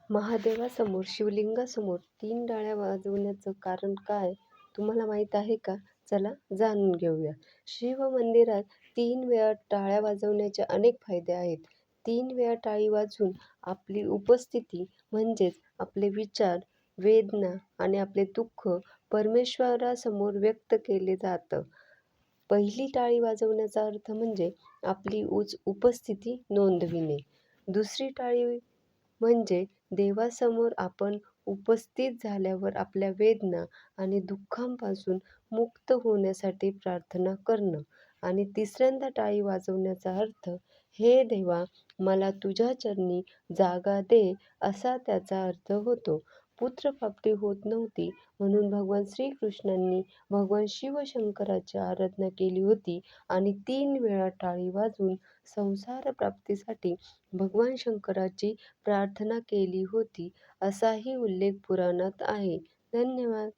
महादेवासमोर, शिवलिंगासमोर 3 टाळ्या वाजवण्याचं कारण काय तुम्हाला माहीत आहे का? चला जाणून घेऊया. शिवमंदिरात 3 वेळा टाळ्या वाजवण्याचे अनेक फायदे आहेत. 3 वेळा टाळी वाजवून आपली उपस्थिती म्हणजेच आपले विचार, वेदना आणि आपले दुःख परमेश्वरासमोर व्यक्त केले जातं. पहिली टाळी वाजवण्याचा अर्थ म्हणजे आपली उपस्थिती नोंदविणे. दुसरी टाळी म्हणजे देवासमोर आपण उपस्थित झाल्यावर आपल्या वेदना आणि दुःखांपासून मुक्त होण्यासाठी प्रार्थना करणं. आणि तिसऱ्यांदा टाळी वाजवण्याचा अर्थ, "हे देवा, मला तुझ्या चरणी जागा दे", असा त्याचा अर्थ होतो. पुत्रप्राप्ती होत नव्हती म्हणून भगवान श्रीकृष्णांनी भगवान शिवशंकराची आराधना केली होती आणि 3 वेळा टाळी वाजवून संसार प्राप्तीसाठी भगवान शंकराची प्रार्थना केली होती, असाही उल्लेख पुराणात आहे. धन्यवाद.